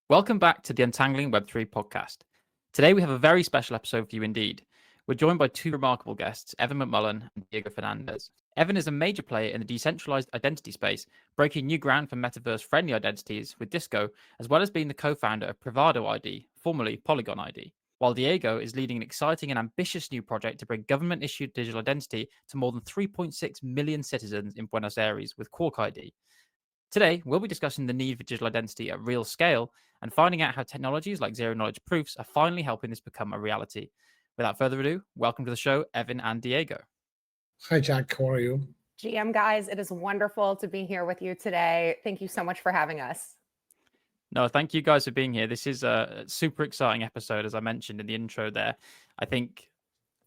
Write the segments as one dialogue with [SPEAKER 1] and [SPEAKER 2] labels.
[SPEAKER 1] Welcome back to the Untangling Web3 podcast. Today we have a very special episode for you indeed. We're joined by two remarkable guests, Evin McMullen and Diego Fernández. Evin is a major player in the decentralized identity space, breaking new ground for metaverse-friendly identities with Disco, as well as being the co-founder of Privado ID, formerly Polygon ID. While Diego is leading an exciting and ambitious new project to bring government-issued digital identity to more than 3.6 million citizens in Buenos Aires with Quark ID. Today, we'll be discussing the need for digital identity at real scale and finding out how technologies like zero-knowledge proofs are finally helping this become a reality. Without further ado, welcome to the show, Evin and Diego.
[SPEAKER 2] Hi, Jack. How are you?
[SPEAKER 3] GM guys, it is wonderful to be here with you today. Thank you so much for having us.
[SPEAKER 1] No, thank you guys for being here. This is a super exciting episode, as I mentioned in the intro there. I think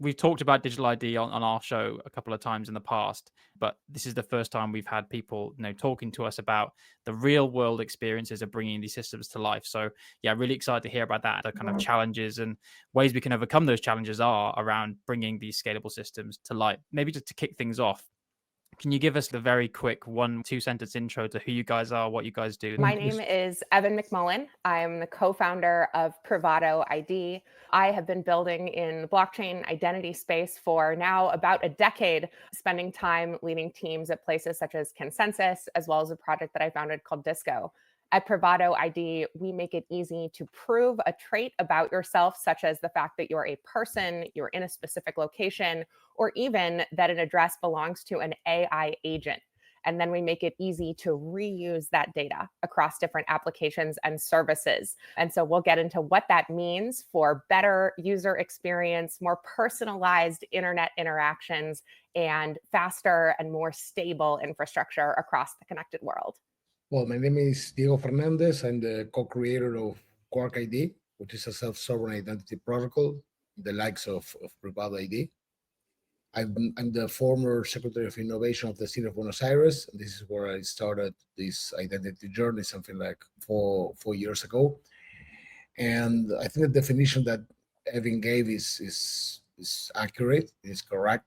[SPEAKER 1] we've talked about digital ID on our show a couple of times in the past, but this is the first time we've had people, talking to us about the real world experiences of bringing these systems to life. So yeah, really excited to hear about that, the kind of challenges and ways we can overcome those challenges are around bringing these scalable systems to light. Maybe just to kick things off, can you give us the very quick 1-2 sentence intro to who you guys are, what you guys do?
[SPEAKER 3] My name is Evin McMullen. I'm the co-founder of Privado ID. I have been building in the blockchain identity space for now about a decade, spending time leading teams at places such as Consensus, as well as a project that I founded called Disco. At Privado ID, we make it easy to prove a trait about yourself, such as the fact that you're a person, you're in a specific location, or even that an address belongs to an AI agent. And then we make it easy to reuse that data across different applications and services. And so we'll get into what that means for better user experience, more personalized internet interactions, and faster and more stable infrastructure across the connected world.
[SPEAKER 2] Well, my name is Diego Fernández. I'm the co-creator of Quark ID, which is a self-sovereign identity protocol, the likes of Privado ID. I'm the former Secretary of Innovation of the City of Buenos Aires. And this is where I started this identity journey, something like four years ago. And I think the definition that Evin gave is accurate, is correct.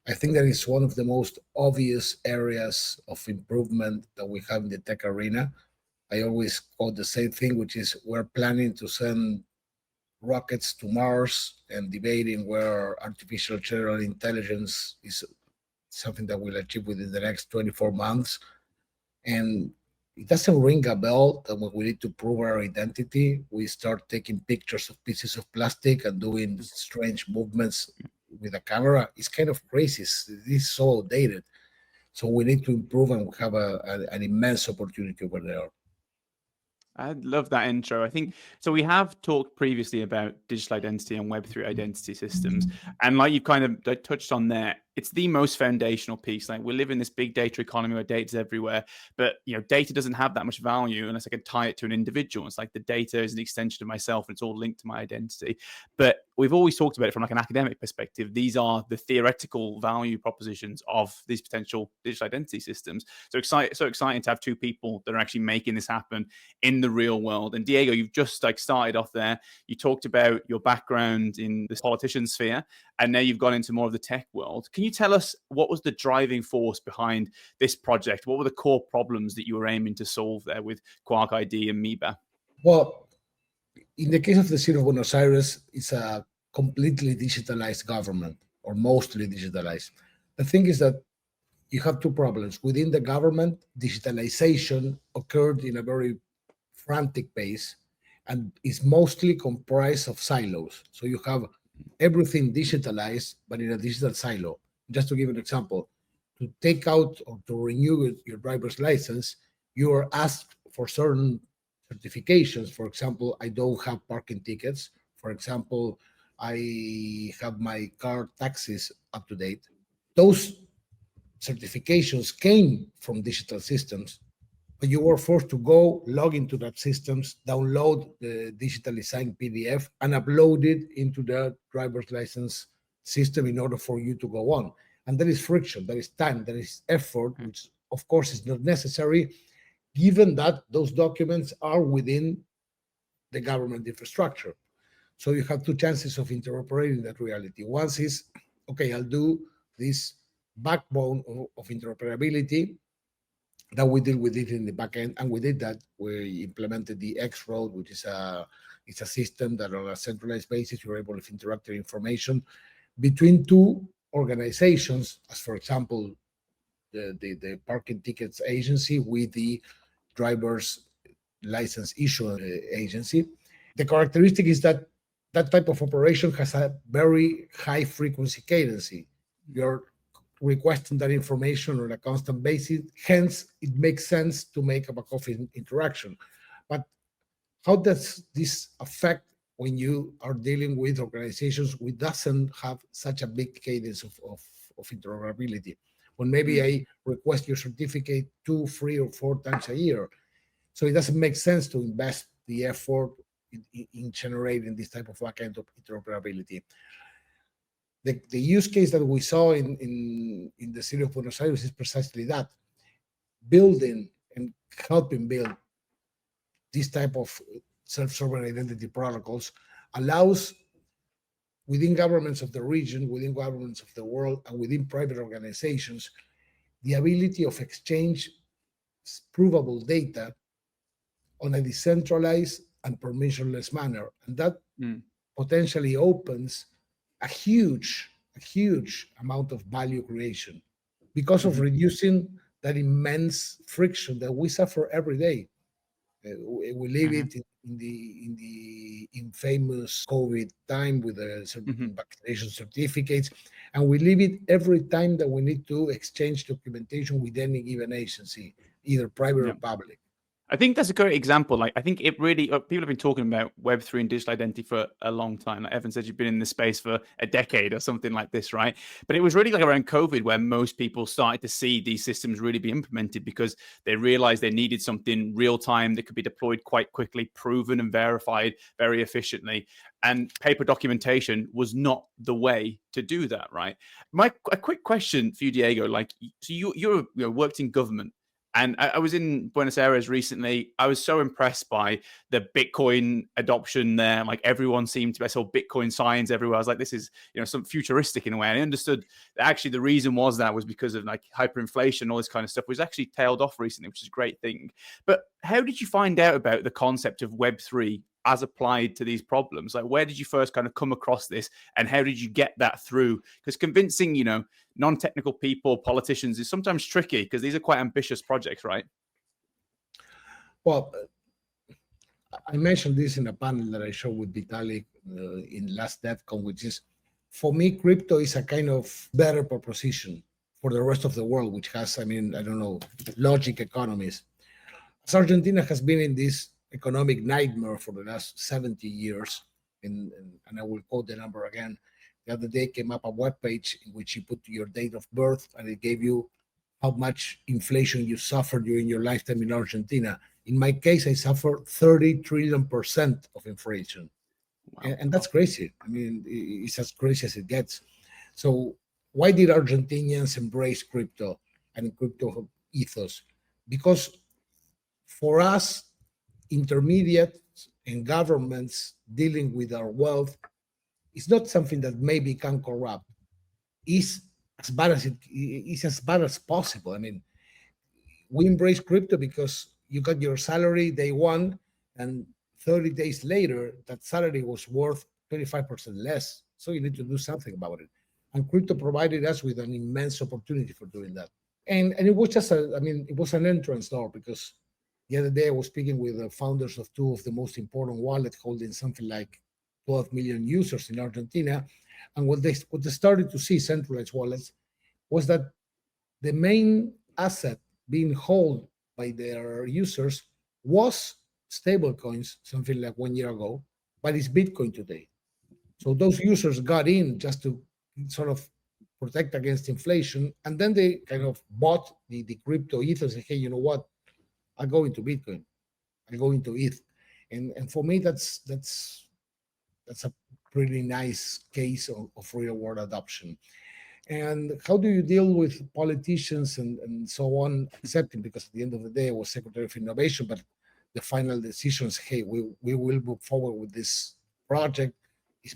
[SPEAKER 2] I think that is one of the most obvious areas of improvement that we have in the tech arena. I always quote the same thing, which is we're planning to send rockets to Mars and debating where artificial general intelligence is something that we'll achieve within the next 24 months. And it doesn't ring a bell that when we need to prove our identity, we start taking pictures of pieces of plastic and doing strange movements with a camera. It's kind of crazy. It's so outdated. So we need to improve, and we have an immense opportunity over there.
[SPEAKER 4] I love that intro. I think so. We have talked previously about digital identity and Web3 identity systems, and like you've kind of touched on there, it's the most foundational piece. Like we live in this big data economy where data's everywhere, but data doesn't have that much value unless I can tie it to an individual. It's like the data is an extension of myself, and it's all linked to my identity. But we've always talked about it from like an academic perspective. These are the theoretical value propositions of these potential digital identity systems. So exciting to have two people that are actually making this happen in the real world. And Diego, you've just started off there. You talked about your background in the politician sphere, and now you've gone into more of the tech world. Can you tell us what was the driving force behind this project? What were the core problems that you were aiming to solve there with Quark ID and MIBA?
[SPEAKER 2] Well, in the case of the city of Buenos Aires, it's a completely digitalized government, or mostly digitalized. The thing is that you have two problems. Within the government, digitalization occurred in a very frantic pace and is mostly comprised of silos. So you have everything digitalized, but in a digital silo. Just to give an example, to take out or to renew your driver's license, you are asked for certain certifications. For example, I don't have parking tickets. For example, I have my car taxes up to date. Those certifications came from digital systems, but you were forced to go log into that systems, download the digitally signed PDF, and upload it into the driver's license system in order for you to go on. And there is friction, there is time, there is effort, which of course is not necessary, given that those documents are within the government infrastructure. So you have two chances of interoperating that reality. One is, okay, I'll do this backbone of interoperability, that we deal with it in the back end, and we did that. We implemented the X road, which is it's a system that on a centralized basis you're able to interact the information between two organizations, as for example the parking tickets agency with the driver's license issue agency. The characteristic is that that type of operation has a very high frequency cadency. You're requesting that information on a constant basis. Hence, it makes sense to make a back-office interaction. But how does this affect when you are dealing with organizations which doesn't have such a big cadence of interoperability? When maybe I request your certificate 2, 3, or 4 times a year. So it doesn't make sense to invest the effort in generating this type of backend of interoperability. The use case that we saw in the city of Buenos Aires is precisely that. Building and helping build this type of self-sovereign identity protocols allows within governments of the region, within governments of the world, and within private organizations, the ability of exchange provable data on a decentralized and permissionless manner. And that potentially opens a huge amount of value creation because of reducing that immense friction that we suffer every day. We live it in the infamous COVID time with the vaccination certificates, and we live it every time that we need to exchange documentation with any given agency, either private or public.
[SPEAKER 4] I think that's a great example. Like, I think it really, people have been talking about Web3 and digital identity for a long time. Like Evin said, you've been in this space for a decade or something like this, right? But it was really like around COVID where most people started to see these systems really be implemented because they realized they needed something real time that could be deployed quite quickly, proven and verified very efficiently. And paper documentation was not the way to do that, right? A quick question for you, Diego. Like, so you worked in government. And I was in Buenos Aires recently. I was so impressed by the Bitcoin adoption there. Like everyone seemed to, I saw Bitcoin signs everywhere. I was like, this is, some futuristic in a way. And I understood that actually the reason was because of like hyperinflation, all this kind of stuff was actually tailed off recently, which is a great thing. But how did you find out about the concept of Web3 as applied to these problems? Like, where did you first kind of come across this and how did you get that through? Because convincing, non-technical people, politicians is sometimes tricky because these are quite ambitious projects, right?
[SPEAKER 2] Well, I mentioned this in a panel that I showed with Vitalik in last DevCon, which is, for me, crypto is a kind of better proposition for the rest of the world, which has, logic economies. As Argentina has been in this economic nightmare for the last 70 years, and I will quote the number again. The other day came up a webpage in which you put your date of birth and it gave you how much inflation you suffered during your lifetime in Argentina. In my case, I suffered 30 trillion% of inflation. Wow. And that's crazy. It's as crazy as it gets. So why did Argentinians embrace crypto and crypto ethos? Because for us, intermediates and governments dealing with our wealth, it's not something that maybe can corrupt. It's as bad as possible. We embrace crypto because you got your salary day one, and 30 days later, that salary was worth 25% less. So you need to do something about it. And crypto provided us with an immense opportunity for doing that. And it was just it was an entrance door, because the other day I was speaking with the founders of two of the most important wallets holding something like 12 million users in Argentina. And what they started to see, centralized wallets, was that the main asset being held by their users was stable coins, something like 1 year ago, but it's Bitcoin today. So those users got in just to sort of protect against inflation. And then they kind of bought the crypto ETH and say, hey, you know what? I go into Bitcoin. I go into ETH. And for me, that's a pretty nice case of real world adoption. And how do you deal with politicians and so on accepting? Because at the end of the day, I was Secretary of Innovation, but the final decisions, hey, we will move forward with this project, is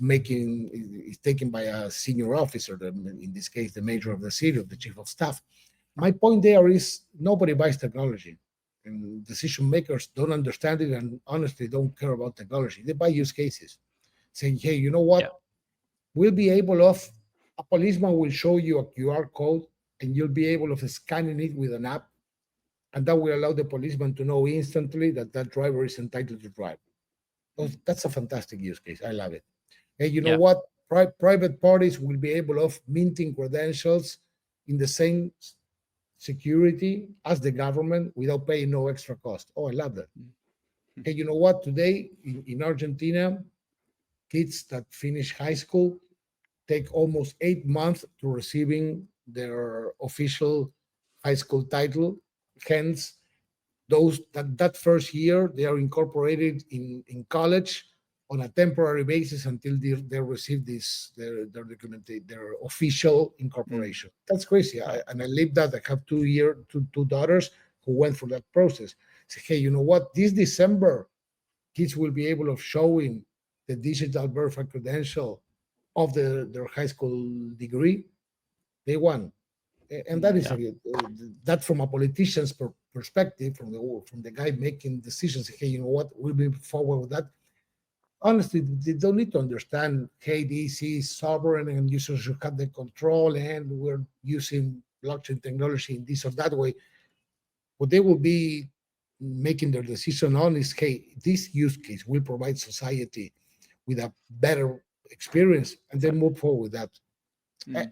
[SPEAKER 2] taken by a senior officer, in this case, the mayor of the city, or the chief of staff. My point there is nobody buys technology, and decision makers don't understand it and honestly don't care about technology. They buy use cases, saying, "Hey, you know what?
[SPEAKER 1] Yeah.
[SPEAKER 2] We'll be able of a policeman will show you a QR code, and you'll be able of scanning it with an app, and that will allow the policeman to know instantly that that driver is entitled to drive." That's a fantastic use case. I love it. Hey, you know
[SPEAKER 1] Yeah.
[SPEAKER 2] what? Private parties will be able of minting credentials in the same security as the government without paying no extra cost. Oh, I love that. Hey, you know what? Today in Argentina, kids that finish high school take almost 8 months to receiving their official high school title. Hence, that first year they are incorporated in college on a temporary basis until they receive their documented their official incorporation. That's crazy. And I live that. I have two daughters who went through that process. Say, hey, you know what? This December, kids will be able of showing the digital verified credential of their high school degree. They won. And that is that from a politician's perspective, from the guy making decisions. Hey, you know what? We'll be forward with that. Honestly, they don't need to understand. Hey, this is sovereign, and users should have the control, and we're using blockchain technology in this or that way. What they will be making their decision on is, hey, this use case will provide society with a better experience, and then move forward with that.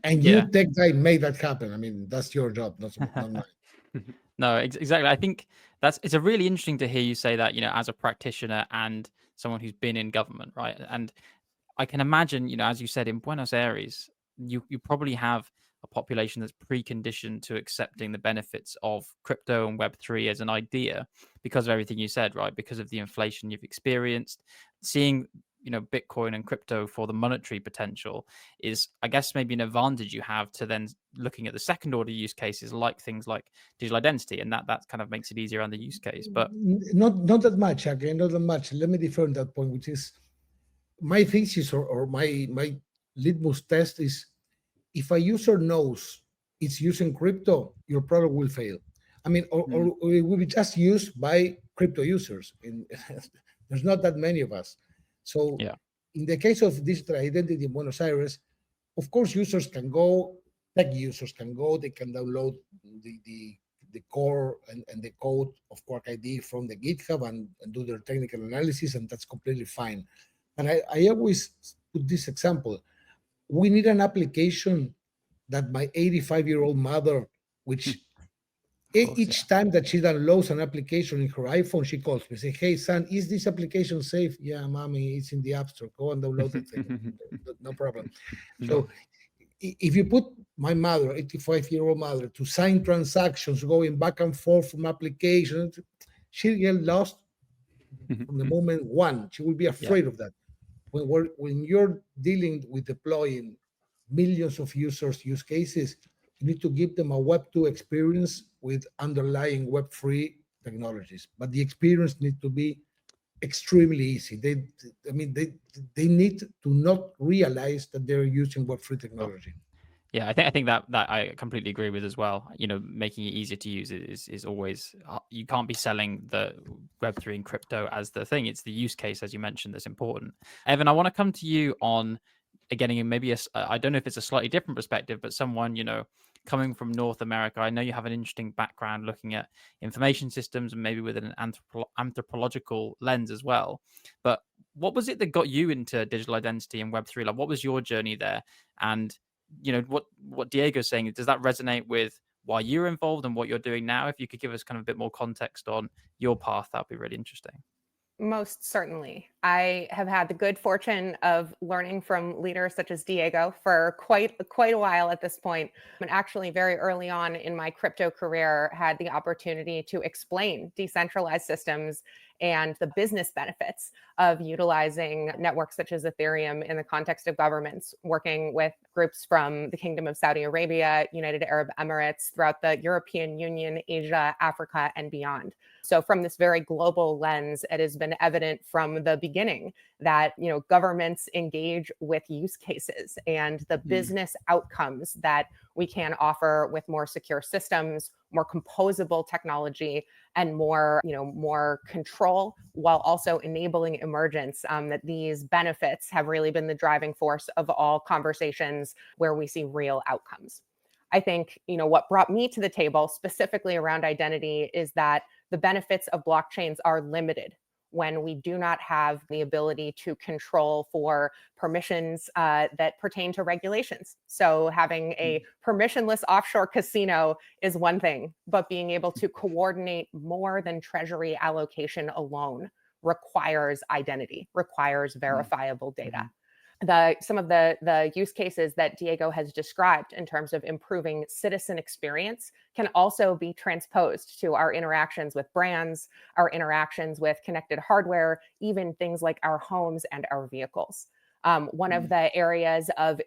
[SPEAKER 2] And you tech guy made that happen. I mean, that's your job, not mine.
[SPEAKER 1] No, exactly. I think it's a really interesting to hear you say that, as a practitioner and someone who's been in government, right? And I can imagine, as you said, in Buenos Aires, you probably have a population that's preconditioned to accepting the benefits of crypto and Web3 as an idea because of everything you said, right? Because of the inflation you've experienced, seeing Bitcoin and crypto for the monetary potential is, I guess, maybe an advantage you have to then looking at the second order use cases like things like digital identity, and that kind of makes it easier on the use case. But
[SPEAKER 2] not that much, again, not that much. Let me differ on that point, which is my thesis or my litmus test is, if a user knows it's using crypto, your product will fail. I mean, or it will be just used by crypto users. There's not that many of us. So in the case of digital identity in Buenos Aires, of course, users can go, tech users can go, they can download the core and the code of Quark ID from the GitHub and do their technical analysis, and that's completely fine. And I always put this example. We need an application that my 85-year-old mother, which each time that she downloads an application in her iPhone, she calls me, say, "Hey, son, is this application safe?" "Yeah, mommy, it's in the App Store. Go and download the thing." No problem. So if you put my mother, 85-year-old mother, to sign transactions going back and forth from applications, she'll get lost from the moment one. She will be afraid of that. When you're dealing with deploying millions of users' use cases, you need to give them a Web2 experience with underlying Web3 technologies. But the experience needs to be extremely easy. They need to not realize that they're using Web3 technology.
[SPEAKER 1] Yeah, I think that I completely agree with as well. Making it easier to use is always, you can't be selling the Web3 and crypto as the thing. It's the use case, as you mentioned, that's important. Evan, I want to come to you on getting maybe I don't know if it's a slightly different perspective, but someone, coming from North America. I know you have an interesting background looking at information systems and maybe with an anthropological lens as well. But what was it that got you into digital identity and Web3? Like, what was your journey there? And what Diego's saying, does that resonate with why you're involved and what you're doing now? If you could give us kind of a bit more context on your path, that'd be really interesting.
[SPEAKER 3] Most certainly. I have had the good fortune of learning from leaders such as Diego for quite a while at this point. And actually very early on in my crypto career, had the opportunity to explain decentralized systems and the business benefits of utilizing networks such as Ethereum in the context of governments, working with groups from the Kingdom of Saudi Arabia, United Arab Emirates, throughout the European Union, Asia, Africa, and beyond. So from this very global lens, it has been evident from the beginning beginning that, governments engage with use cases and the business outcomes that we can offer with more secure systems, more composable technology, and more control, while also enabling emergence, that these benefits have really been the driving force of all conversations where we see real outcomes. I think, what brought me to the table specifically around identity is that the benefits of blockchains are limited when we do not have the ability to control for permissions that pertain to regulations. So having a permissionless offshore casino is one thing, but being able to coordinate more than treasury allocation alone requires identity, requires verifiable data. Some of the use cases that Diego has described in terms of improving citizen experience can also be transposed to our interactions with brands, our interactions with connected hardware, even things like our homes and our vehicles. One of the areas of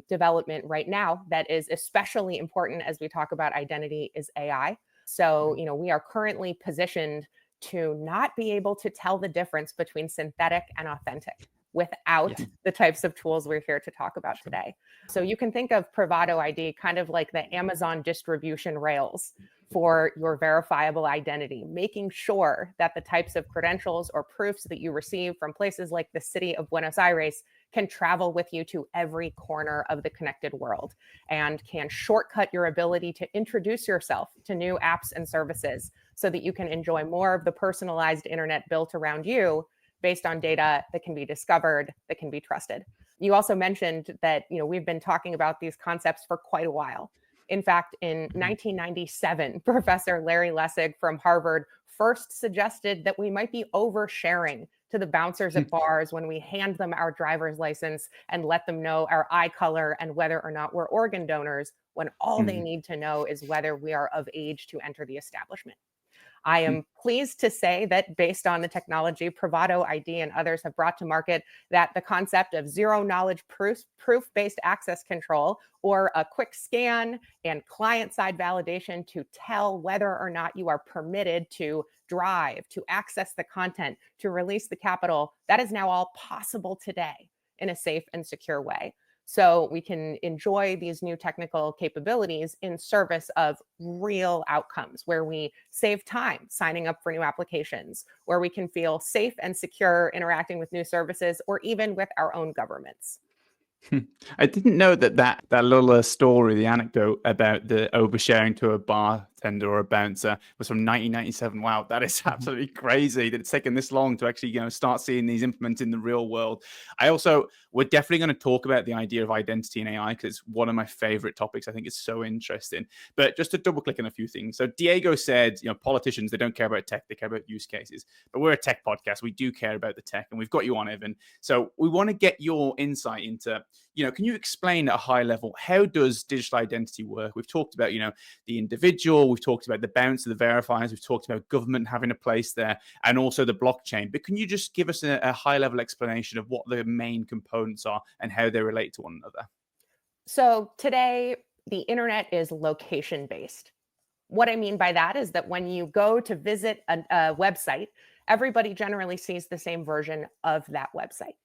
[SPEAKER 3] development right now that is especially important as we talk about identity is AI. So, we are currently positioned to not be able to tell the difference between synthetic and authentic without the types of tools we're here to talk about today. So you can think of Privado ID kind of like the Amazon distribution rails for your verifiable identity, making sure that the types of credentials or proofs that you receive from places like the city of Buenos Aires can travel with you to every corner of the connected world and can shortcut your ability to introduce yourself to new apps and services so that you can enjoy more of the personalized internet built around you based on data that can be discovered, that can be trusted. You also mentioned that we've been talking about these concepts for quite a while. In fact, in 1997, Professor Larry Lessig from Harvard first suggested that we might be oversharing to the bouncers at bars when we hand them our driver's license and let them know our eye color and whether or not we're organ donors, when all they need to know is whether we are of age to enter the establishment. I am pleased to say that based on the technology Privado ID and others have brought to market, that the concept of zero knowledge proof-based access control, or a quick scan and client-side validation to tell whether or not you are permitted to drive, to access the content, to release the capital, that is now all possible today in a safe and secure way. So we can enjoy these new technical capabilities in service of real outcomes where we save time signing up for new applications, where we can feel safe and secure interacting with new services, or even with our own governments.
[SPEAKER 4] I didn't know that little story, the anecdote about the oversharing to a bartender or a bouncer was from 1997. Wow, that is absolutely crazy that it's taken this long to actually start seeing these implemented in the real world. We're definitely going to talk about the idea of identity and AI because it's one of my favorite topics. I think it's so interesting. But just to double click on a few things. So Diego said, politicians, they don't care about tech, they care about use cases. But we're a tech podcast. We do care about the tech, and we've got you on, Evin. So we want to get your insight into, can you explain at a high level, how does digital identity work? We've talked about, the individual, we've talked about the bounce of the verifiers, we've talked about government having a place there, and also the blockchain. But can you just give us a high level explanation of what the main components are and how they relate to one another?
[SPEAKER 3] So today, the internet is location based. What I mean by that is that when you go to visit a website, everybody generally sees the same version of that website.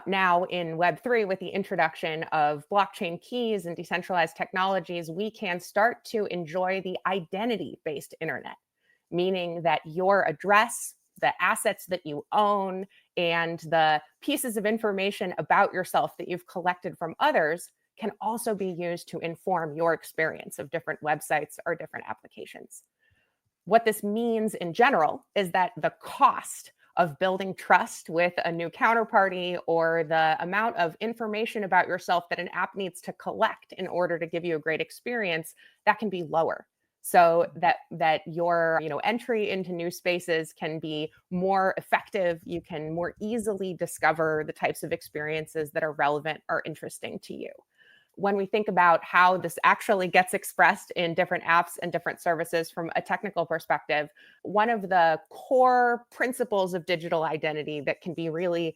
[SPEAKER 3] Now in Web3, with the introduction of blockchain keys and decentralized technologies, we can start to enjoy the identity-based internet, meaning that your address, the assets that you own, and the pieces of information about yourself that you've collected from others can also be used to inform your experience of different websites or different applications. What this means in general is that the cost of building trust with a new counterparty, or the amount of information about yourself that an app needs to collect in order to give you a great experience, that can be lower. So that your entry into new spaces can be more effective. You can more easily discover the types of experiences that are relevant or interesting to you. When we think about how this actually gets expressed in different apps and different services from a technical perspective, one of the core principles of digital identity that can be really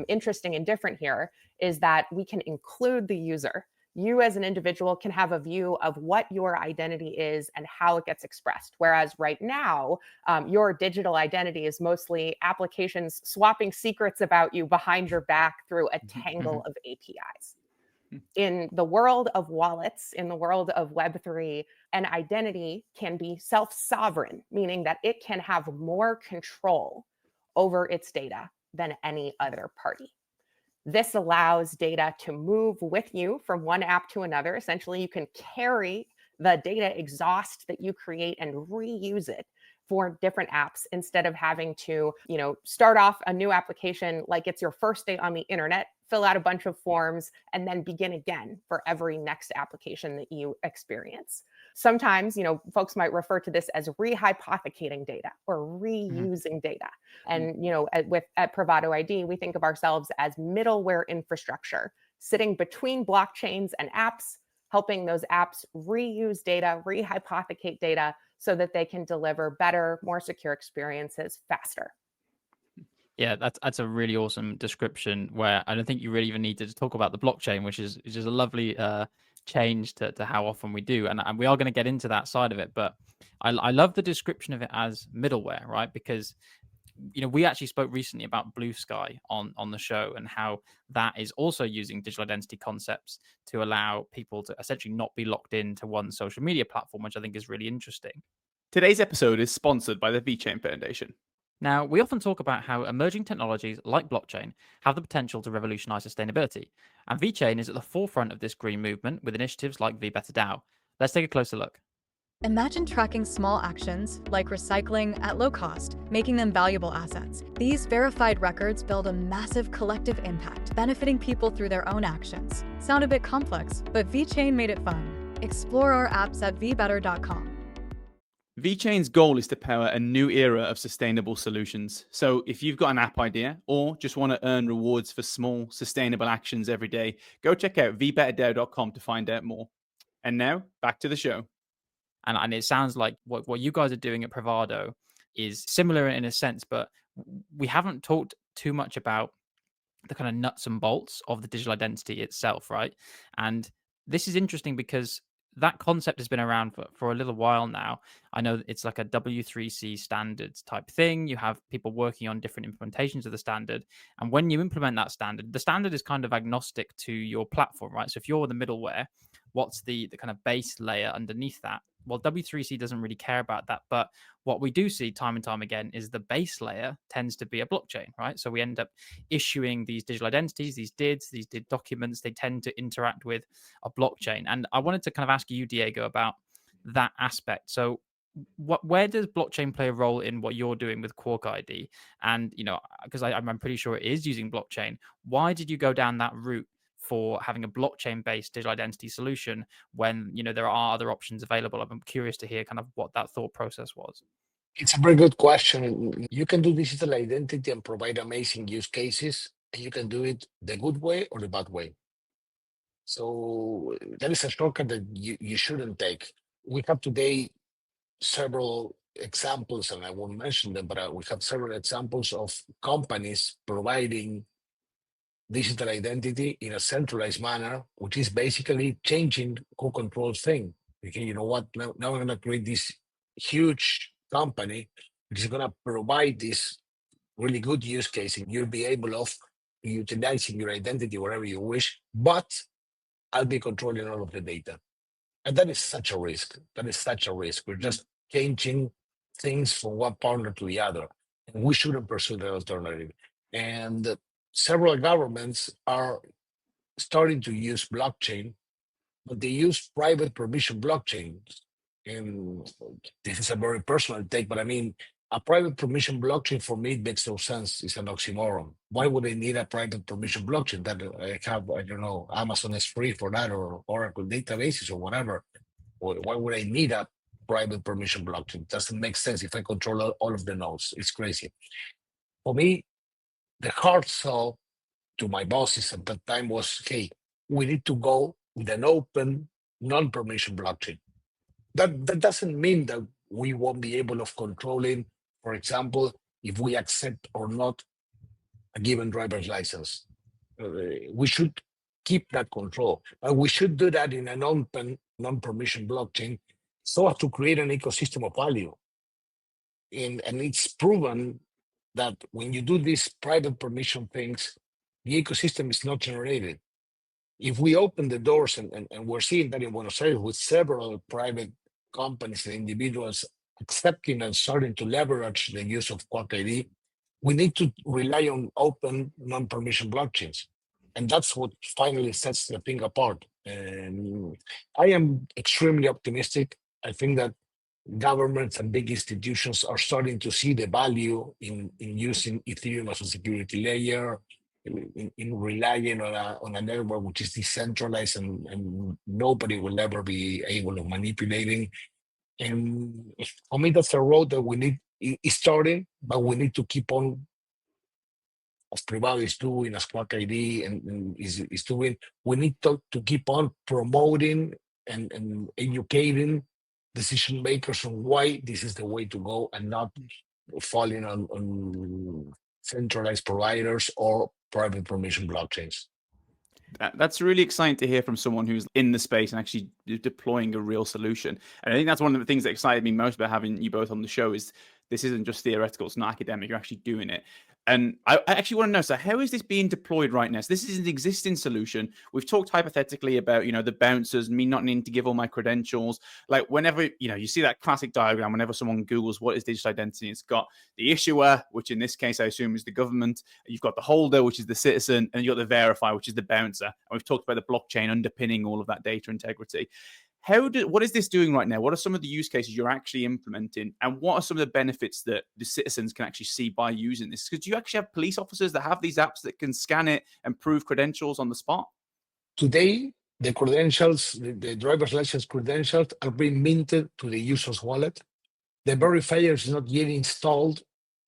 [SPEAKER 3] interesting and different here is that we can include the user you as an individual can have a view of what your identity is and how it gets expressed. Whereas right now, your digital identity is mostly applications swapping secrets about you behind your back through a tangle of APIs. In the world of wallets, in the world of Web3, an identity can be self-sovereign, meaning that it can have more control over its data than any other party. This allows data to move with you from one app to another. Essentially, you can carry the data exhaust that you create and reuse it for different apps instead of having to, start off a new application like it's your first day on the internet, fill out a bunch of forms, and then begin again for every next application that you experience. Sometimes, folks might refer to this as rehypothecating data or reusing data. And, at Privado ID, we think of ourselves as middleware infrastructure, sitting between blockchains and apps, helping those apps reuse data, rehypothecate data so that they can deliver better, more secure experiences faster.
[SPEAKER 1] Yeah, that's a really awesome description where I don't think you really even need to talk about the blockchain, which is just a lovely change to how often we do. And we are going to get into that side of it. But I love the description of it as middleware, right? Because, we actually spoke recently about Blue Sky on the show and how that is also using digital identity concepts to allow people to essentially not be locked into one social media platform, which I think is really interesting.
[SPEAKER 4] Today's episode is sponsored by the VeChain Foundation.
[SPEAKER 1] Now, we often talk about how emerging technologies like blockchain have the potential to revolutionize sustainability, and VeChain is at the forefront of this green movement with initiatives like VBetterDAO. Let's take a closer look.
[SPEAKER 5] Imagine tracking small actions like recycling at low cost, making them valuable assets. These verified records build a massive collective impact, benefiting people through their own actions. Sound a bit complex, but VeChain made it fun. Explore our apps at vbetter.com.
[SPEAKER 4] VeChain's goal is to power a new era of sustainable solutions. So if you've got an app idea or just want to earn rewards for small, sustainable actions every day, go check out vbetterdao.com to find out more. And now, back to the show.
[SPEAKER 1] And it sounds like what you guys are doing at Privado is similar in a sense, but we haven't talked too much about the kind of nuts and bolts of the digital identity itself, right? And this is interesting because that concept has been around for a little while now. I know it's like a W3C standards type thing. You have people working on different implementations of the standard. And when you implement that standard, the standard is kind of agnostic to your platform, right? So if you're the middleware, what's the kind of base layer underneath that? Well, W3C doesn't really care about that. But what we do see time and time again is the base layer tends to be a blockchain, right? So we end up issuing these digital identities, these DID documents, they tend to interact with a blockchain. And I wanted to kind of ask you, Diego, about that aspect. So where does blockchain play a role in what you're doing with Quark ID? And, because I'm pretty sure it is using blockchain. Why did you go down that route for having a blockchain-based digital identity solution when, there are other options available? I'm curious to hear kind of what that thought process was.
[SPEAKER 2] It's a very good question. You can do digital identity and provide amazing use cases, and you can do it the good way or the bad way. So that is a shortcut that you shouldn't take. We have today several examples, and I won't mention them, but we have several examples of companies providing digital identity in a centralized manner, which is basically changing who controls things. Okay, you know what? Now we're going to create this huge company which is going to provide this really good use case, and you'll be able of utilizing your identity wherever you wish, but I'll be controlling all of the data. And that is such a risk. We're just changing things from one partner to the other. And we shouldn't pursue that alternative. And several governments are starting to use blockchain, but they use private permission blockchains. And this is a very personal take, but I mean, a private permission blockchain for me makes no sense. It's an oxymoron. Why would I need a private permission blockchain that I have? I don't know, Amazon is free for that, or Oracle databases or whatever. Or why would I need a private permission blockchain? It doesn't make sense if I control all of the nodes. It's crazy. For me, the hard sell to my bosses at that time was, hey, we need to go with an open, non-permission blockchain. That doesn't mean that we won't be able of controlling, for example, if we accept or not a given driver's license. We should keep that control. But we should do that in an open, non-permission blockchain so as to create an ecosystem of value. And it's proven that when you do these private permission things, the ecosystem is not generated. If we open the doors, and we're seeing that in Buenos Aires with several private companies and individuals accepting and starting to leverage the use of Quark ID, we need to rely on open, non-permission blockchains. And that's what finally sets the thing apart. And I am extremely optimistic. I think that governments and big institutions are starting to see the value in using Ethereum as a security layer, in relying on a network which is decentralized and nobody will ever be able to manipulating. And for me, that's a road that we need. It's starting, but we need to keep on, as Privado is doing, as Quark ID and is doing. We need to keep on promoting and educating decision makers on why this is the way to go and not falling on centralized providers or private permission blockchains.
[SPEAKER 4] That's really exciting to hear from someone who's in the space and actually deploying a real solution. And I think that's one of the things that excited me most about having you both on the show is this isn't just theoretical, it's not academic, you're actually doing it. And I actually want to know, so how is this being deployed right now? So this is an existing solution. We've talked hypothetically about, the bouncers, me not needing to give all my credentials. Like whenever, you see that classic diagram, whenever someone Googles what is digital identity, it's got the issuer, which in this case, I assume is the government. You've got the holder, which is the citizen, and you've got the verifier, which is the bouncer. And we've talked about the blockchain underpinning all of that data integrity. What is this doing right now? What are some of the use cases you're actually implementing? And what are some of the benefits that the citizens can actually see by using this? Because do you actually have police officers that have these apps that can scan it and prove credentials on the spot?
[SPEAKER 2] Today, the credentials, the driver's license credentials are being minted to the user's wallet. The verifier is not yet installed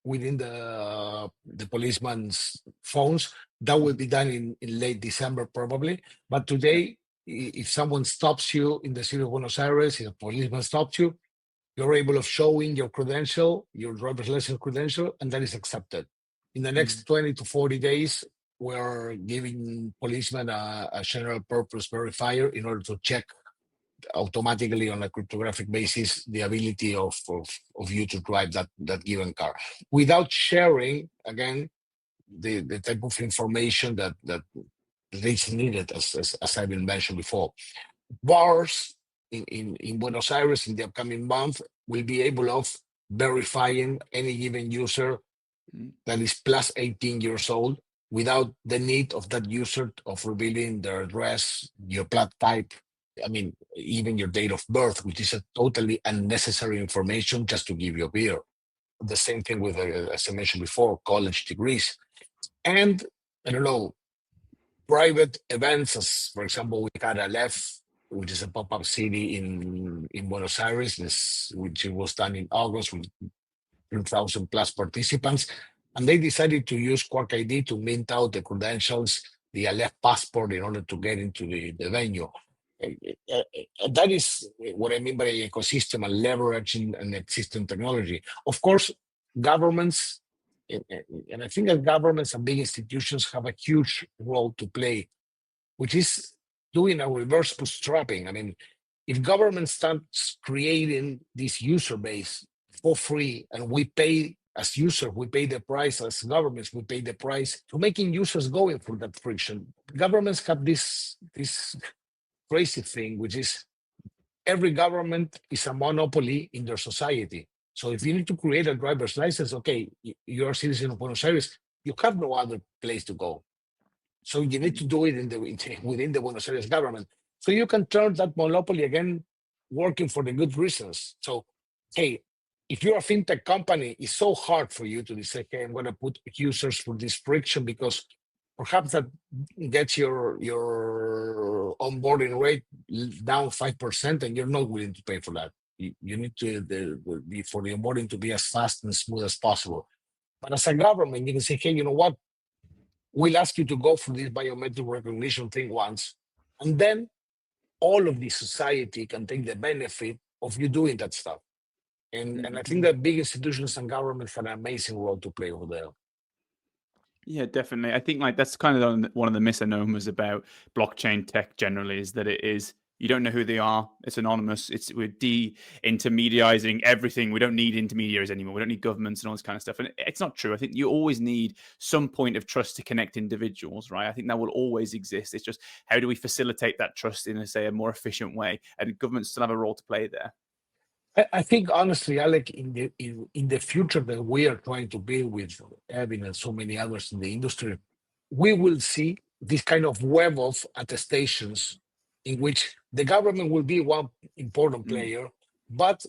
[SPEAKER 2] within the policeman's phones. That will be done in late December, probably. But today, if someone stops you in the city of Buenos Aires, if a policeman stops you, you're able of showing your credential, your driver's license credential, and that is accepted. In the next 20 to 40 days, we're giving policemen a general purpose verifier in order to check automatically on a cryptographic basis the ability of you to drive that given car without sharing, again, the type of information that is needed, as I've been mentioned before. Bars in Buenos Aires in the upcoming month will be able of verifying any given user that is plus 18 years old without the need of that user of revealing their address, your plat type, even your date of birth, which is a totally unnecessary information just to give you a beer. The same thing with, as I mentioned before, college degrees. And, private events, as for example, we had a LEF, which is a pop-up city in Buenos Aires, which was done in August with 3,000 plus participants. And they decided to use Quark ID to mint out the credentials, the LEF passport, in order to get into the venue. That is what I mean by ecosystem and leveraging an existing technology. Of course, governments, and I think that governments and big institutions have a huge role to play, which is doing a reverse bootstrapping. If government starts creating this user base for free, and we pay as users, we pay the price, as governments, we pay the price to making users going through that friction. Governments have this crazy thing, which is every government is a monopoly in their society. So if you need to create a driver's license, okay, you're a citizen of Buenos Aires, you have no other place to go. So you need to do it within the Buenos Aires government. So you can turn that monopoly again working for the good reasons. So, hey, if you're a fintech company, it's so hard for you to say, okay, I'm going to put users for this friction because perhaps that gets your onboarding rate down 5% and you're not willing to pay for that. You need to for the onboarding to be as fast and smooth as possible. But as a government, you can say, hey, you know what? We'll ask you to go through this biometric recognition thing once, and then all of the society can take the benefit of you doing that stuff. And I think that big institutions and governments have an amazing role to play over there.
[SPEAKER 4] Yeah, definitely. I think like that's kind of one of the misnomers about blockchain tech generally, is that you don't know who they are. It's anonymous. We're de-intermediating everything. We don't need intermediaries anymore. We don't need governments and all this kind of stuff. And it's not true. I think you always need some point of trust to connect individuals, right? I think that will always exist. It's just how do we facilitate that trust in, say, a more efficient way? And governments still have a role to play there.
[SPEAKER 6] I think honestly, Alec, in the future that we are trying to build with Evin and so many others in the industry, we will see this kind of web of attestations in which the government will be one important player, but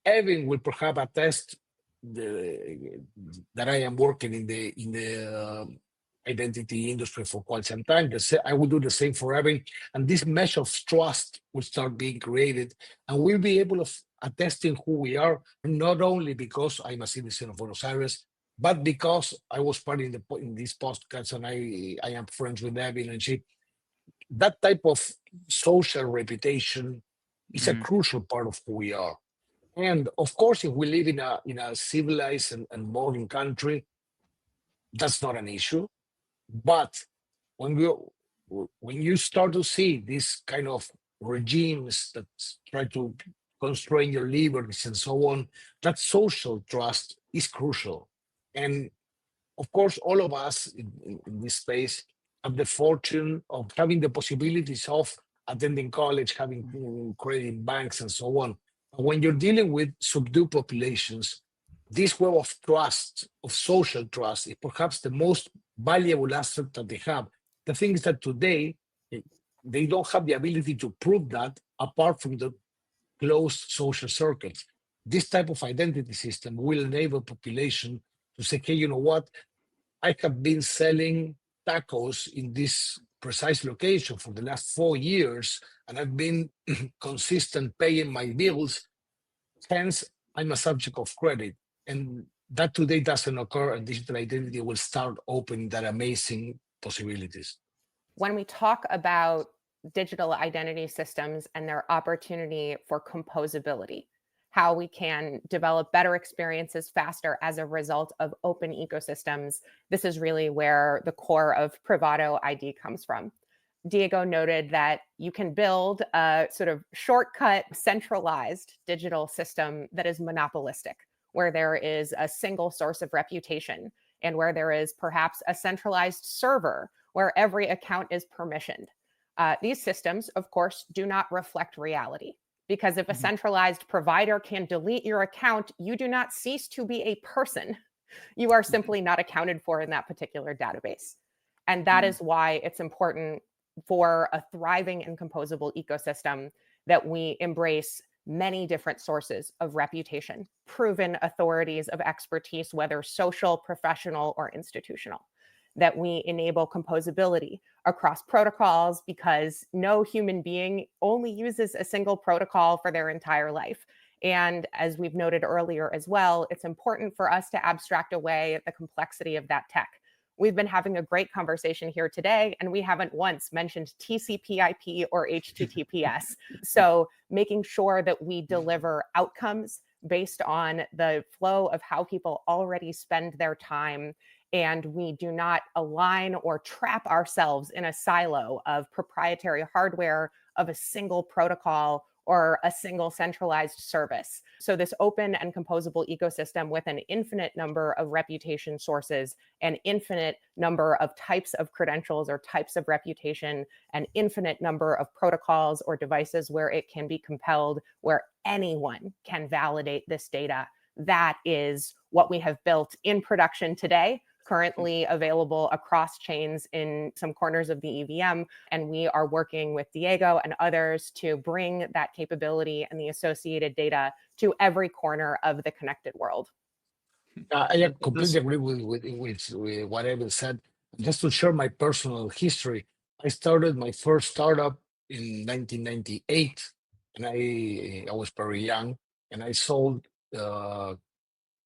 [SPEAKER 6] Evin will perhaps attest that I am working in the identity industry for quite some time. I will do the same for Evin, and this mesh of trust will start being created, and we'll be able to attesting who we are, not only because I'm a citizen of Buenos Aires, but because I was part in this podcast and I am friends with Evin and she. That type of social reputation is a crucial part of who we are. And of course, if we live in a civilized and modern country, that's not an issue. But when you start to see this kind of regimes that try to constrain your liberties and so on, that social trust is crucial. And of course, all of us in this space have the fortune of having the possibilities of attending college, having credit in banks and so on. But when you're dealing with subdued populations, this web of trust, of social trust, is perhaps the most valuable asset that they have. The thing is that today, they don't have the ability to prove that apart from the closed social circuits. This type of identity system will enable population to say, hey, you know what? I have been selling tacos in this precise location for the last 4 years, and I've been consistent paying my bills. Hence, I'm a subject of credit. And that today doesn't occur, and digital identity will start opening that amazing possibilities.
[SPEAKER 3] When we talk about digital identity systems and their opportunity for composability, how we can develop better experiences faster as a result of open ecosystems, this is really where the core of Privado ID comes from. Diego noted that you can build a sort of shortcut, centralized digital system that is monopolistic, where there is a single source of reputation and where there is perhaps a centralized server where every account is permissioned. These systems, of course, do not reflect reality, because if a centralized provider can delete your account, you do not cease to be a person. You are simply not accounted for in that particular database. And that is why it's important for a thriving and composable ecosystem that we embrace many different sources of reputation, proven authorities of expertise, whether social, professional, or institutional, that we enable composability across protocols, because no human being only uses a single protocol for their entire life. And as we've noted earlier as well, it's important for us to abstract away the complexity of that tech. We've been having a great conversation here today, and we haven't once mentioned TCP/IP or HTTPS. So making sure that we deliver outcomes based on the flow of how people already spend their time, and we do not align or trap ourselves in a silo of proprietary hardware of a single protocol or a single centralized service. So this open and composable ecosystem with an infinite number of reputation sources, an infinite number of types of credentials or types of reputation, an infinite number of protocols or devices where it can be compelled, where anyone can validate this data. That is what we have built in production today, currently available across chains in some corners of the EVM. And we are working with Diego and others to bring that capability and the associated data to every corner of the connected world.
[SPEAKER 6] I completely agree with what Evin said. Just to share my personal history, I started my first startup in 1998, and I was very young, and I sold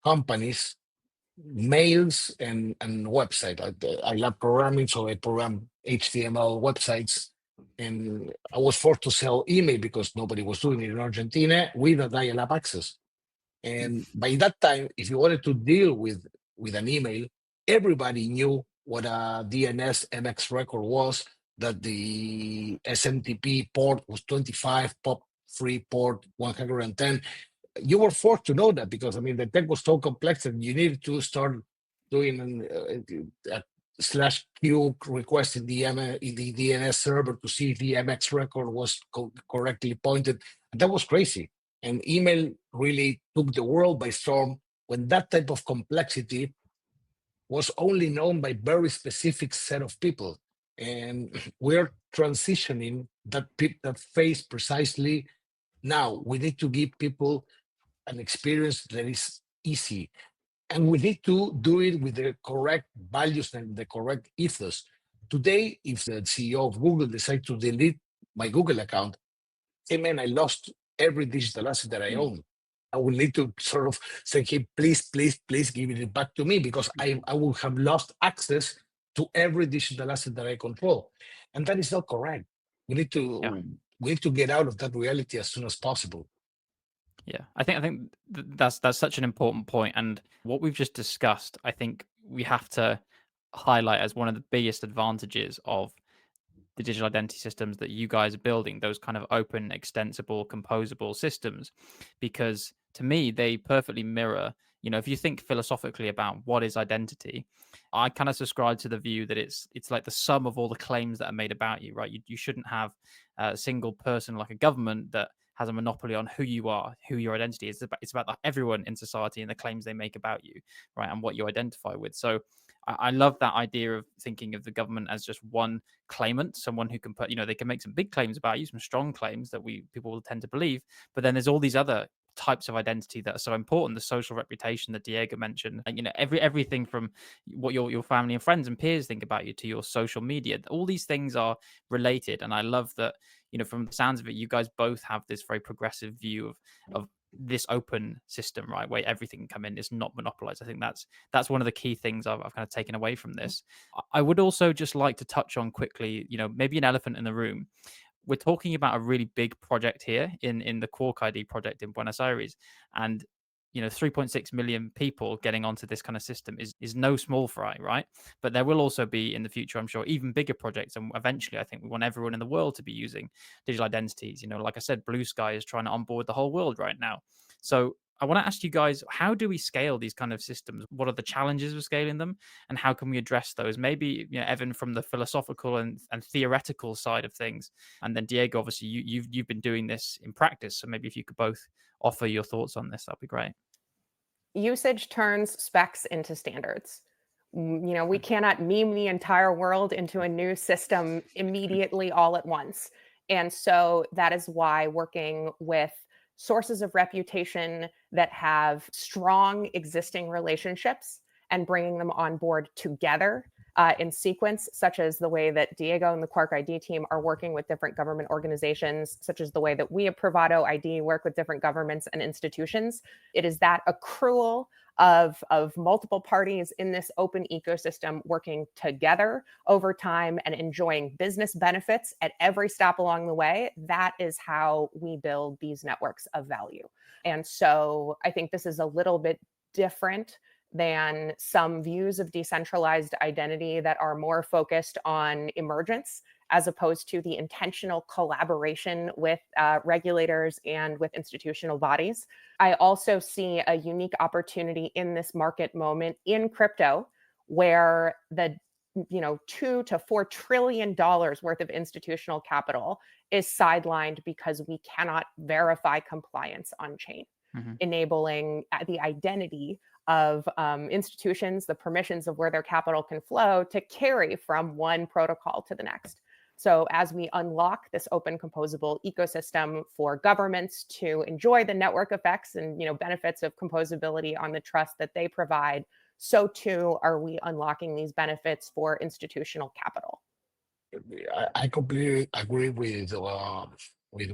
[SPEAKER 6] companies mails and website. I love programming, so I program HTML websites, and I was forced to sell email because nobody was doing it in Argentina with a dial-up access. And by that time, if you wanted to deal with an email, everybody knew what a DNS MX record was, that the SMTP port was 25, POP3 port 110. You were forced to know that because, I mean, the tech was so complex that you needed to start doing a /q request in the DNS server to see if the MX record was correctly pointed. And that was crazy. And email really took the world by storm when that type of complexity was only known by very specific set of people. And we're transitioning that phase precisely now. We need to give people an experience that is easy. And we need to do it with the correct values and the correct ethos. Today, if the CEO of Google decides to delete my Google account, hey man, I lost every digital asset that I own. I will need to sort of say, hey, please give it back to me, because I will have lost access to every digital asset that I control. And that is not correct. We need to get out of that reality as soon as possible.
[SPEAKER 1] Yeah, I think that's such an important point, and what we've just discussed, I think we have to highlight as one of the biggest advantages of the digital identity systems that you guys are building, those kind of open, extensible, composable systems, because to me they perfectly mirror, if you think philosophically about what is identity, I kind of subscribe to the view that it's like the sum of all the claims that are made about you, right? You shouldn't have a single person like a government that has a monopoly on who you are, who your identity is. It's about everyone in society and the claims they make about you, right, and what you identify with. So I love that idea of thinking of the government as just one claimant, someone who can put, they can make some big claims about you, some strong claims that people will tend to believe. But then there's all these other types of identity that are so important, the social reputation that Diego mentioned, and everything from what your family and friends and peers think about you to your social media. All these things are related, and I love that, from the sounds of it, you guys both have this very progressive view of this open system, right, where everything can come in, is not monopolized. I think that's one of the key things I've kind of taken away from this. I would also just like to touch on quickly, maybe an elephant in the room. We're talking about a really big project here in the Quark ID project in Buenos Aires, and 3.6 million people getting onto this kind of system is no small fry, right? But there will also be in the future, I'm sure, even bigger projects, and eventually I think we want everyone in the world to be using digital identities. Like I said, Blue Sky is trying to onboard the whole world right now. So I want to ask you guys, how do we scale these kind of systems? What are the challenges of scaling them, and how can we address those? Maybe, Evin, from the philosophical and theoretical side of things, and then Diego, obviously you've been doing this in practice. So maybe if you could both offer your thoughts on this, that'd be great.
[SPEAKER 3] Usage turns specs into standards. We cannot meme the entire world into a new system immediately all at once. And so that is why working with sources of reputation that have strong existing relationships and bringing them on board together in sequence, such as the way that Diego and the Quark ID team are working with different government organizations, such as the way that we at Bravado ID work with different governments and institutions. It is that accrual of multiple parties in this open ecosystem working together over time and enjoying business benefits at every stop along the way. That is how we build these networks of value. And so I think this is a little bit different than some views of decentralized identity that are more focused on emergence, as opposed to the intentional collaboration with regulators and with institutional bodies. I also see a unique opportunity in this market moment in crypto, where the $2 to $4 trillion worth of institutional capital is sidelined because we cannot verify compliance on chain, enabling the identity of institutions, the permissions of where their capital can flow, to carry from one protocol to the next. So as we unlock this open composable ecosystem for governments to enjoy the network effects and benefits of composability on the trust that they provide, so too are we unlocking these benefits for institutional capital.
[SPEAKER 6] I completely agree with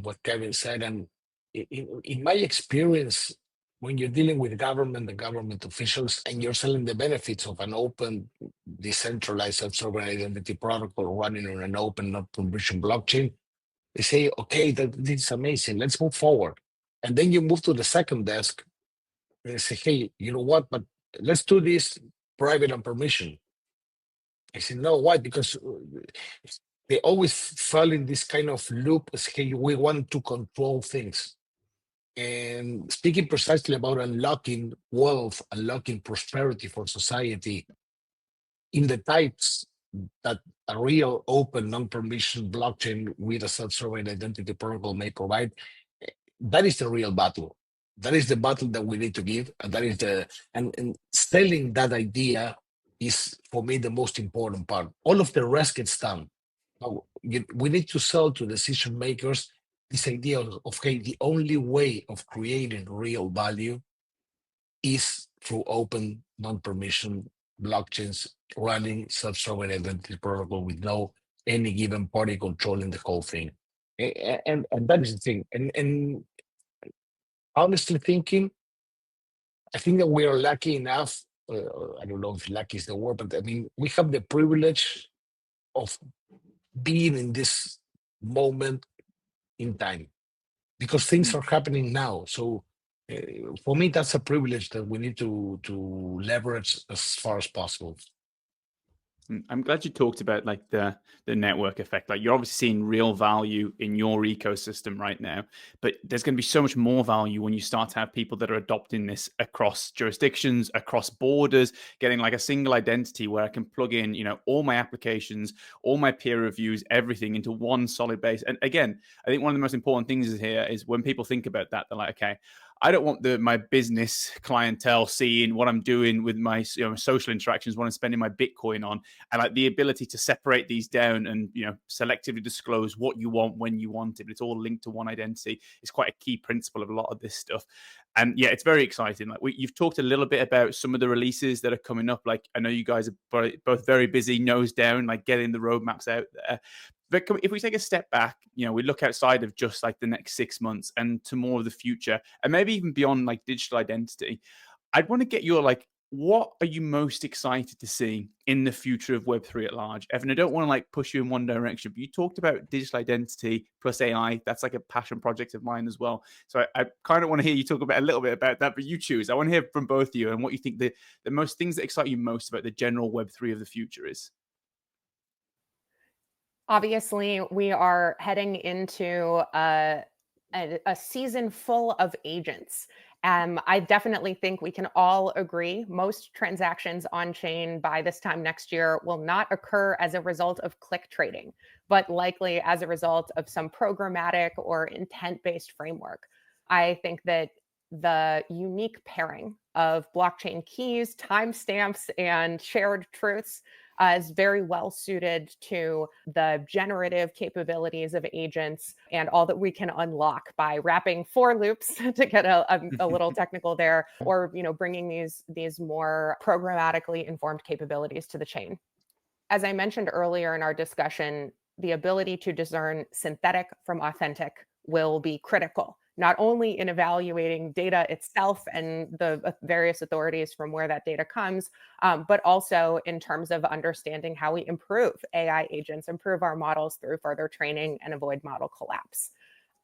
[SPEAKER 6] what Kevin said, and in my experience, when you're dealing with government and government officials and you're selling the benefits of an open, decentralized self-sovereign identity protocol running on an open, not permission blockchain, they say, okay, this is amazing, let's move forward. And then you move to the second desk and they say, hey, you know what, but let's do this private and permission. I said, no, why? Because they always fell in this kind of loop as, hey, we want to control things. And speaking precisely about unlocking wealth, unlocking prosperity for society in the types that a real open, non-permission blockchain with a self-sovereign identity protocol may provide, that is the real battle. That is the battle that we need to give. And that is and selling that idea is, for me, the most important part. All of the rest gets done. We need to sell to decision makers this idea of hey, the only way of creating real value is through open, non-permission blockchains running self-sovereign identity protocol with no any given party controlling the whole thing. And that is the thing. And honestly thinking, I think that we are lucky enough. I don't know if lucky is the word, but I mean, we have the privilege of being in this moment in time because things are happening now. So for me, that's a privilege that we need to leverage as far as possible.
[SPEAKER 4] I'm glad you talked about like the network effect. Like you're obviously seeing real value in your ecosystem right now, but there's going to be so much more value when you start to have people that are adopting this across jurisdictions, across borders, getting like a single identity where I can plug in, you know, all my applications, all my peer reviews, everything into one solid base. And again, I think one of the most important things is here is when people think about that, they're like, okay, I don't want my business clientele seeing what I'm doing with my social interactions, what I'm spending my Bitcoin on, and like the ability to separate these down and selectively disclose what you want when you want it. But it's all linked to one identity. It's quite a key principle of a lot of this stuff. And yeah, it's very exciting. Like you've talked a little bit about some of the releases that are coming up. Like I know you guys are both very busy, nose down, like getting the roadmaps out there. But if we take a step back, we look outside of just like the next 6 months and to more of the future, and maybe even beyond like digital identity, I'd want to get your like, what are you most excited to see in the future of Web3 at large? Evin, I don't want to like push you in one direction, but you talked about digital identity plus AI. That's like a passion project of mine as well. So I kind of want to hear you talk about a little bit about that, but you choose. I want to hear from both of you and what you think the most things that excite you most about the general Web3 of the future is.
[SPEAKER 3] Obviously, we are heading into a season full of agents. I definitely think we can all agree most transactions on chain by this time next year will not occur as a result of click trading, but likely as a result of some programmatic or intent-based framework. I think that the unique pairing of blockchain keys, timestamps, and shared truths is very well suited to the generative capabilities of agents and all that we can unlock by wrapping for loops to get a little technical there, or bringing these more programmatically informed capabilities to the chain. As I mentioned earlier in our discussion, the ability to discern synthetic from authentic will be critical, not only in evaluating data itself and the various authorities from where that data comes, but also in terms of understanding how we improve AI agents, improve our models through further training, and avoid model collapse.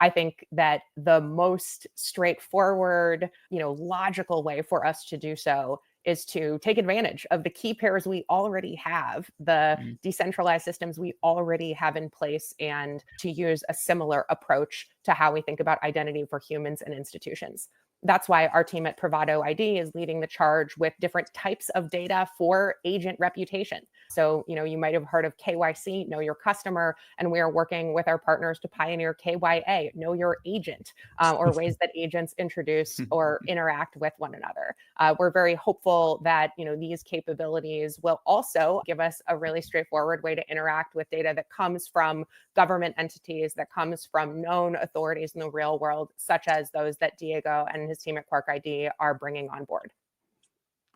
[SPEAKER 3] I think that the most straightforward, logical way for us to do so is to take advantage of the key pairs we already have, the decentralized systems we already have in place, and to use a similar approach to how we think about identity for humans and institutions. That's why our team at Quark ID is leading the charge with different types of data for agent reputation. So, you might have heard of KYC, know your customer, and we are working with our partners to pioneer KYA, know your agent, or ways that agents introduce or interact with one another. We're very hopeful that, these capabilities will also give us a really straightforward way to interact with data that comes from government entities, that comes from known authorities in the real world, such as those that Diego and his team at Quark ID are bringing on board.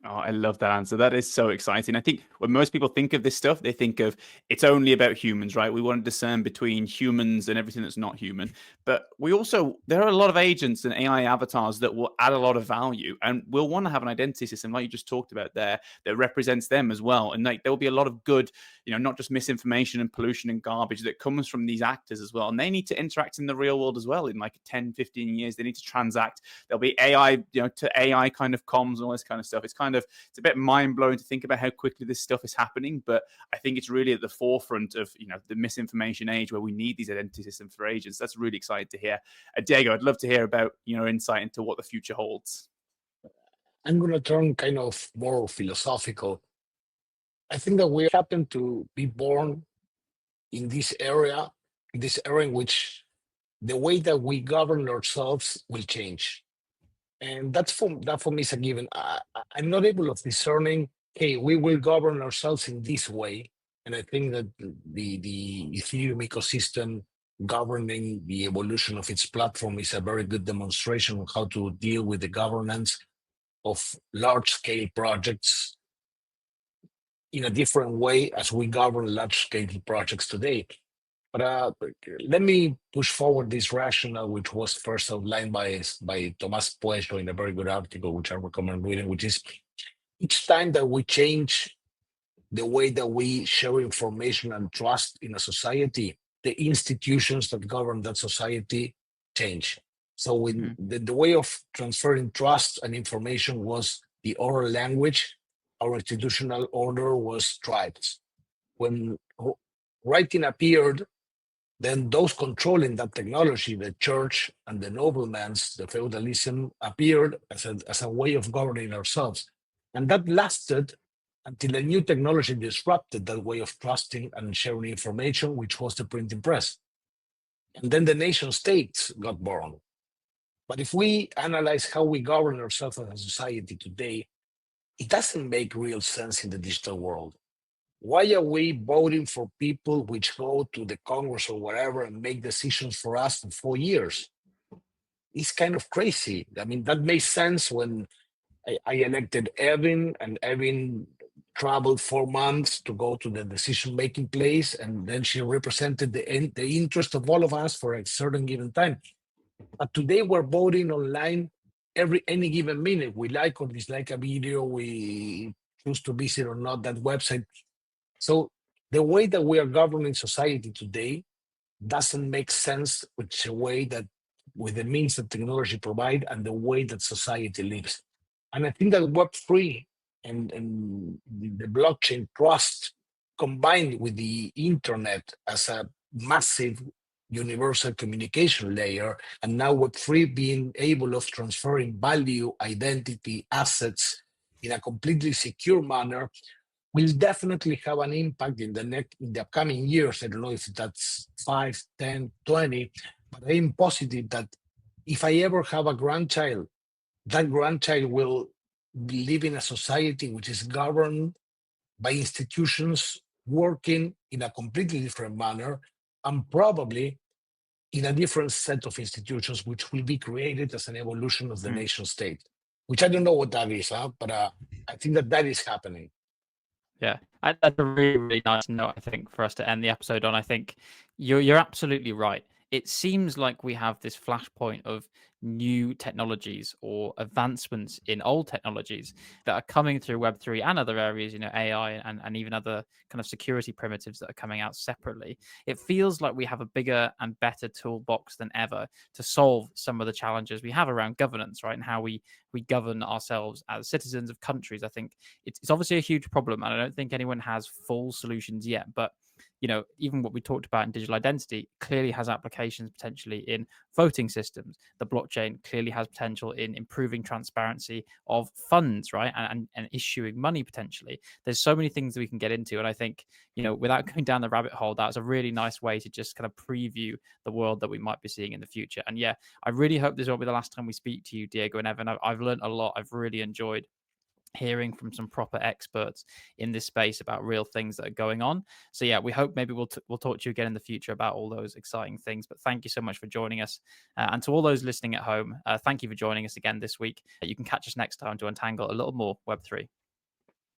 [SPEAKER 4] Oh, I love that answer. That is so exciting. I think when most people think of this stuff, they think of it's only about humans, right? We want to discern between humans and everything that's not human. But there are a lot of agents and AI avatars that will add a lot of value, and we'll want to have an identity system like you just talked about there that represents them as well. And like there will be a lot of good, not just misinformation and pollution and garbage that comes from these actors as well. And they need to interact in the real world as well. In like 10, 15 years, they need to transact. There'll be AI, to AI kind of comms and all this kind of stuff. It's kind it's a bit mind blowing to think about how quickly this stuff is happening. But I think it's really at the forefront of, the misinformation age where we need these identity systems for agents. That's really exciting to hear. Diego, I'd love to hear about your insight into what the future holds.
[SPEAKER 6] I'm going to turn kind of more philosophical. I think that we happen to be born in this area in which the way that we govern ourselves will change. And that for me is a given. I'm not able of discerning, hey, we will govern ourselves in this way. And I think that the Ethereum ecosystem governing the evolution of its platform is a very good demonstration of how to deal with the governance of large-scale projects in a different way as we govern large-scale projects today. But let me push forward this rationale, which was first outlined by Tomás Puello in a very good article, which I recommend reading, which is each time that we change the way that we share information and trust in a society, the institutions that govern that society change. So when the way of transferring trust and information was the oral language, our institutional order was tribes. When writing appeared, then those controlling that technology, the church and the noblemen's, the feudalism, appeared as a way of governing ourselves. And that lasted until a new technology disrupted that way of trusting and sharing information, which was the printing press. And then the nation states got born. But if we analyze how we govern ourselves as a society today, it doesn't make real sense in the digital world. Why are we voting for people which go to the Congress or wherever and make decisions for us for 4 years? It's kind of crazy. I mean, that makes sense when I elected Evin, and Evin traveled 4 months to go to the decision-making place, and then she represented the interest of all of us for a certain given time. But today we're voting online any given minute. We like or dislike a video, we choose to visit or not that website. So the way that we are governing society today doesn't make sense with the way that, with the means that technology provide and the way that society lives. And I think that Web3 and the blockchain trust combined with the internet as a massive universal communication layer, and now Web3 being able of transferring value, identity, assets in a completely secure manner, will definitely have an impact in the upcoming years. I don't know if that's 5, 10, 20, but I am positive that if I ever have a grandchild, that grandchild will live in a society which is governed by institutions working in a completely different manner, and probably in a different set of institutions which will be created as an evolution of the nation state, which I don't know what that is, but I think that is happening.
[SPEAKER 1] Yeah, that's a really, really nice note, I think, for us to end the episode on. I think you're absolutely right. It seems like we have this flashpoint of new technologies or advancements in old technologies that are coming through Web3 and other areas, AI and even other kind of security primitives that are coming out separately. It feels like we have a bigger and better toolbox than ever to solve some of the challenges we have around governance, right? And how we govern ourselves as citizens of countries. I think it's obviously a huge problem, and I don't think anyone has full solutions yet, but even what we talked about in digital identity clearly has applications potentially in voting systems. The blockchain clearly has potential in improving transparency of funds, right? And issuing money potentially. There's so many things that we can get into. And I think, without going down the rabbit hole, that's a really nice way to just kind of preview the world that we might be seeing in the future. And yeah, I really hope this won't be the last time we speak to you, Diego and Evin. I've learned a lot. I've really enjoyed hearing from some proper experts in this space about real things that are going on. So yeah, we hope maybe we'll talk to you again in the future about all those exciting things. But thank you so much for joining us. And to all those listening at home, thank you for joining us again this week. You can catch us next time to untangle a little more Web3.